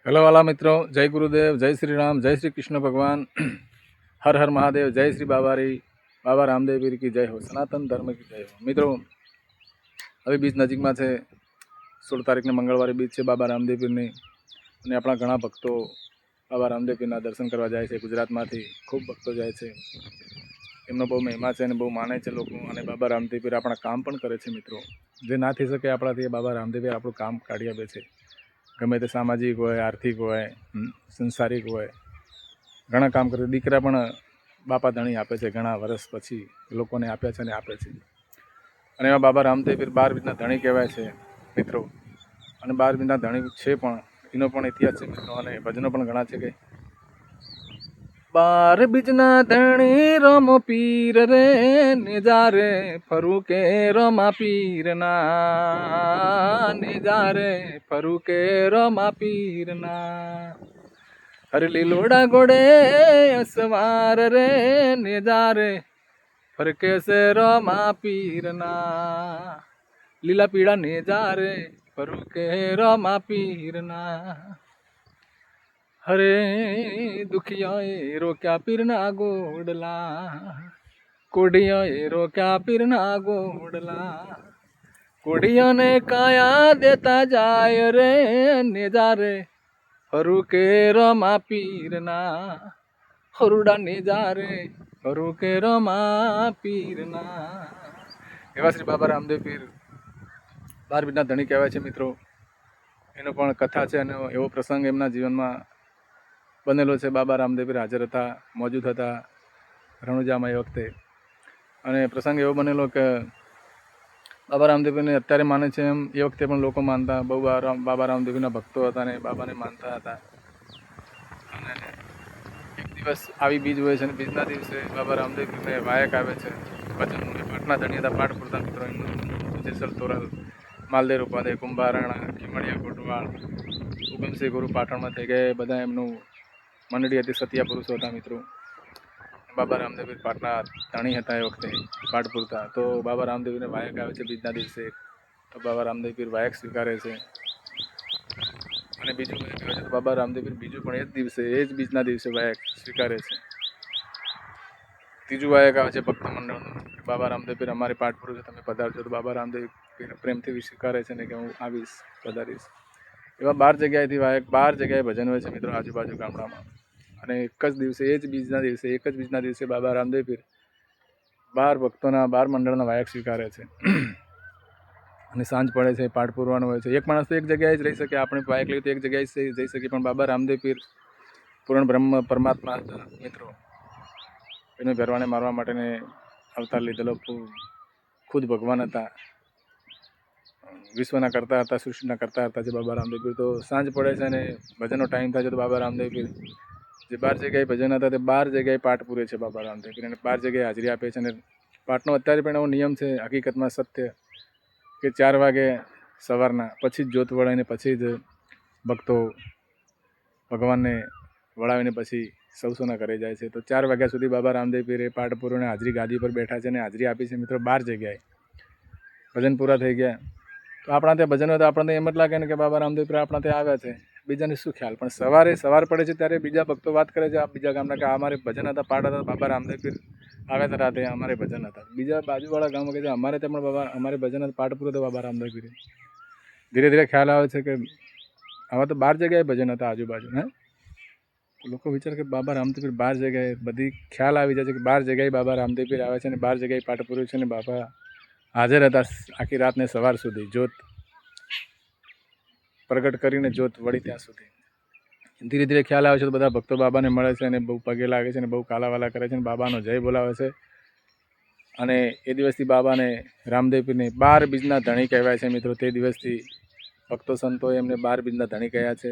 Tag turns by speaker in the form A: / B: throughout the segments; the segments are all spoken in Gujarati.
A: हेलो वाला मित्रों, जय गुरुदेव, जय श्री राम, जय श्री कृष्ण भगवान, हर हर महादेव, जय श्री बाबा रामदेव पीर की जय हो, सनातन धर्म की जय हो। मित्रों, अभी बीज नजीक में है। 16 तारीख ने मंगलवार बीज है बाबा रामदेव पीर ने अपना घना भक्तों बाबा रामदेव पीर दर्शन करवा जाए छे। गुजरात में खूब भक्तों जाए छे। एमनो बहु महिमा है, बहु माने छे लोग। बाबा रामदेव पीर अपना काम पण करे छे। मित्रों, जे ना थी सके आपणाथी बाबा रामदेव पीर आपणुं काम काढी आपे छे। गमे ते सामाजिक होय, आर्थिक होय, संसारिक होय, घणा काम करे। दीकरा पण बापा धणी आपे छे। घणा वर्ष पछी लोकोने आप्या छे ने आपे छे। अने एवा बाबा रामदेव पीर 12 बीजना धणी कहेवाय छे मित्रों। अने 12 बीजना धणी छे पण एनो पण इतिहास छे मित्रों। अने भजनो पण घणा छे के 12 बीजना धणी रमो पीर रे, निजारे फरू के रमा पीर ना, निजारे फरू के रमा पीर ना। हर लीलोड़ा गोड़े असवार रे, निजारे फरके से रमा पीर ना। लीला पीड़ा निजारे फरू के रमा पीर ना। हरे दुखिया रो क्या पीरना गोडला, कोडिया रो क्या पीरना गोडला। कोडिया ने काया देता जाय रे, निजारे फरू के रमा पीरना। हरुडा निजारे फरू के रमा पीरना। एवा श्री बाबा रामदेव पीर 12 बीजना धणी कहेवाय छे मित्रों। एनो पण कथा छे अने एवो प्रसंग एमना जीवनमां बनेलो छे। बाबा रामदेव पीर हाजर था, मौजूद था रણુજામાં એ વખતે। અને પ્રસંગ એવો બનેલો કે બાબા રામદેવ પીરને અત્યારે માને છે એમ એ વખતે પણ લોકો માનતા। બહુ બાબા રામદેવ પીરના ભક્તો હતા ને બાબાને માનતા હતા। અને એક દિવસ આવી બીજ હોય છે અને બીજના દિવસે બાબા રામદેવ પીરને વાયક આવે છે। ભજન પાઠના ધણી હતા, પાઠ પૂરતા મિત્રો એમનું જેસલ તોરલ, માલદેવ ઉપાધ્યાય, કુંભારાણા, ખીમડિયા કોટવાળ, ઉગમસિંહ ગુરુ પાટણમાં થઈ ગયા। બધા એમનું મંડળી હતી, સતિયા પુરુષો હતા મિત્રો। बाबा रामदेव पीर पाटना धणी था ए वखते पाठ पूरता। तो बाबा रामदेव पीर वायक आवे छे बीजना दिवसे। तो बाबा रामदेव पीर वायक स्वीकारे छे। अने बीजुं ए कहे छे तो बाबा रामदेव पीर बीजुं पण ए ज दिवसे ए ज बीजना दिवसे वायक स्वीकारे छे। तीजुं वायक आवे छे भक्त मंडळनुं। बाबा रामदेव पीर अमारे पाठ पूरो छे, तमे पधारजो। तो बाबा रामदेव पीर प्रेमथी स्वीकारे छे ने के हूँ आवीश, पधारीश। एवा 12 जग्याएथी वायक 12 जग्याए भजन होय छे मित्रों आजुबाजु गामडामां। અને એક જ દિવસે એ જ બીજના દિવસે બાબા રામદેવ પીર 12 ભક્તોના 12 મંડળના વાયક સ્વીકારે છે। અને સાંજ પડે છે, પાઠ પૂરવાનું હોય છે। એક માણસ તો એક જગ્યાએ જ રહી શકે, આપણે વાયક લઈએ તો એક જગ્યાએ જ જઈ શકીએ, પણ બાબા રામદેવ પીર પૂર્ણ બ્રહ્મ પરમાત્મા હતા મિત્રો। એને ભરવાને મારવા માટેને અવતાર લીધેલો ખુદ ભગવાન હતા, વિશ્વના કરતા હતા, સૃષ્ટિના કરતા હતા જે બાબા રામદેવ પીર। તો સાંજ પડે છે અને ભજનનો ટાઈમ થાય છે તો બાબા રામદેવ પીર જે 12 જગ્યાએ ભજન હતા તે 12 જગ્યાએ પાઠ પૂરે છે બાબા રામદેવ પીર, અને 12 જગ્યાએ હાજરી આપે છે। અને પાઠનો અત્યારે પણ એવો નિયમ છે, હકીકતમાં સત્ય, કે 4 વાગે સવારના પછી જ જ્યોત વળાઈને પછી જ ભક્તો ભગવાનને વળાવીને પછી સૌના ઘરે જાય છે। તો 4 વાગ્યા સુધી બાબા રામદેવ પીરે પાઠ પૂરોને હાજરી ગાદી પર બેઠા છે અને હાજરી આપી છે મિત્રો 12 જગ્યાએ। ભજન પૂરા થઈ ગયા તો આપણા ત્યાં ભજન હોય તો આપણને એમ જ લાગે ને કે બાબા રામદેવ પીર આપણા ત્યાં આવ્યા છે, બીજાને શું ખ્યાલ। પણ સવાર પડે છે ત્યારે બીજા ભક્તો વાત કરે છે, આ બીજા ગામના, કે અમારે ભજન હતા, પાઠ હતા, બાબા રામદેવ પીર આવ્યા હતા રાતે, અમારે ભજન હતા। બીજા બાજુવાળા ગામમાં કહે છે અમારે ત્યાં પણ બાબા અમારે ભજન હતા, પાઠ પૂરો હતો બાબા રામદેવ પીરે। ધીરે ધીરે ખ્યાલ આવે છે કે આવા તો 12 જગ્યાએ ભજન હતા આજુબાજુ। હે લોકો વિચાર કે બાબા રામદેવ પીર 12 જગ્યાએ, બધી ખ્યાલ આવી જાય છે કે 12 જગ્યાએ બાબા રામદેવ પીર આવે છે અને 12 જગ્યાએ પાઠ પૂર્યું છે અને બાબા હાજર હતા આખી રાતને સવાર સુધી, જ્યોત પ્રગટ કરીને જ્યોત વળી ત્યાં સુધી। ધીરે ધીરે ખ્યાલ આવે છે તો બધા ભક્તો બાબાને મળે છે અને બહુ પગે લાગે છે અને બહુ કાલાવાલા કરે છે અને બાબાનો જય બોલાવે છે। અને એ દિવસથી બાબાને રામદેવ પીરને 12 બીજના ધણી કહેવાય છે મિત્રો। તે દિવસથી ભક્તો સંતોએ એમને 12 બીજના ધણી કહ્યા છે।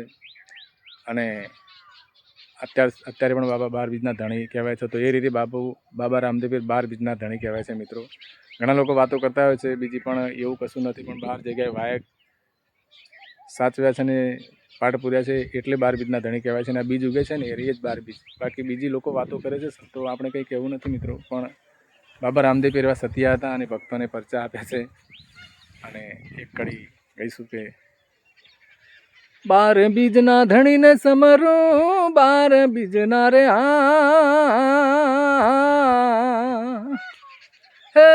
A: અને અત્યારે પણ બાબા 12 બીજના ધણી કહેવાય છે। તો એ રીતે બાબા રામદેવ પીર 12 બીજના ધણી કહેવાય છે મિત્રો। ઘણા લોકો વાતો કરતા હોય છે બીજી, પણ એવું કશું નથી। પણ 12 જગ્યાએ વાયક સાચવ્યા છે ને પાઠ પૂર્યા છે એટલે 12 બીજના ધણી કહેવાય છે। અને આ બીજ ઉગે છે ને એ જ 12 બીજ, બાકી બીજી લોકો વાતો કરે છે તો આપણે કંઈ કહેવું નથી મિત્રો। પણ બાબા રામદેવ પીર એવા સત્યા હતા અને ભક્તોને પરચા આપ્યા છે। અને એક કડી ગઈશું કે બાર બીજના ધણીને સમરું, બાર બીજના રે હે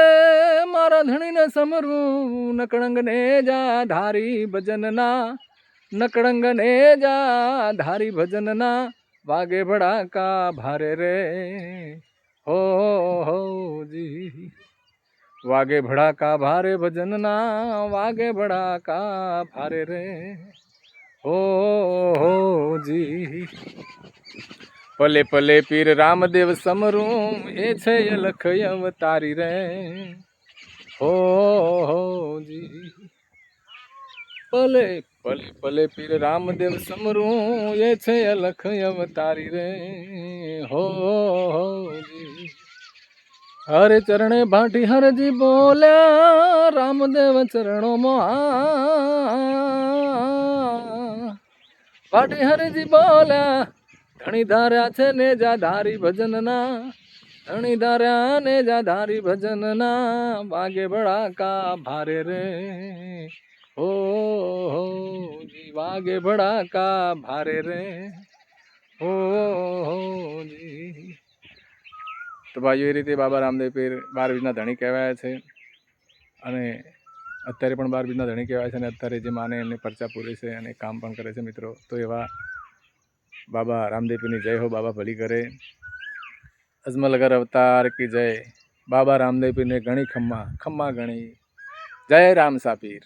A: મારા ધણીને સમરું, નકળંગને જા ધારી ભજનના, નકળંગને જા ધારી ભજનના, વાગે ભડાકા ભારે રે હો જી, વાગે ભડાકા ભારે ભજનના, વાગે ભડાકા ભારે રે હો જી. પલે પલે પીર રામદેવ સમરું, એ છે અલખ અવતારી રે હો જી. પલે પલે પલે પીર રામદેવ સમરું, એ છે અલખ અવતારી રે હો જી. હરે ચરણે ભાટી હરજી બોલ્યા, રામદેવ ચરણોમાં ભાટી હરજી બોલ્યા, ધણી ધાર્યા છે ને જા ધારી ભજનના, ધણી ધાર્યા ને જા ધારી ભજનના, વાગે ભડાકા ભારે રે હો જી, વાગે ભડાકા ભારે રે હો જી. તો ભાઈઓ એ રીતે બાબા રામદેવ પીર 12 બીજના ધણી કહેવાયા છે અને અત્યારે પણ 12 બીજના ધણી કહેવાય છે અને અત્યારે જે માને એમને પરચા પૂરે છે અને કામ પણ કરે છે મિત્રો. તો એવા બાબા રામદેવ પીરની જય હો, બાબા ભલી કરે. અજમલગર અવતાર કી જય. બાબા રામદેવ પીરને ઘણી ખમ્મા ખમ્મા ઘણી. જય રામ સાપીર.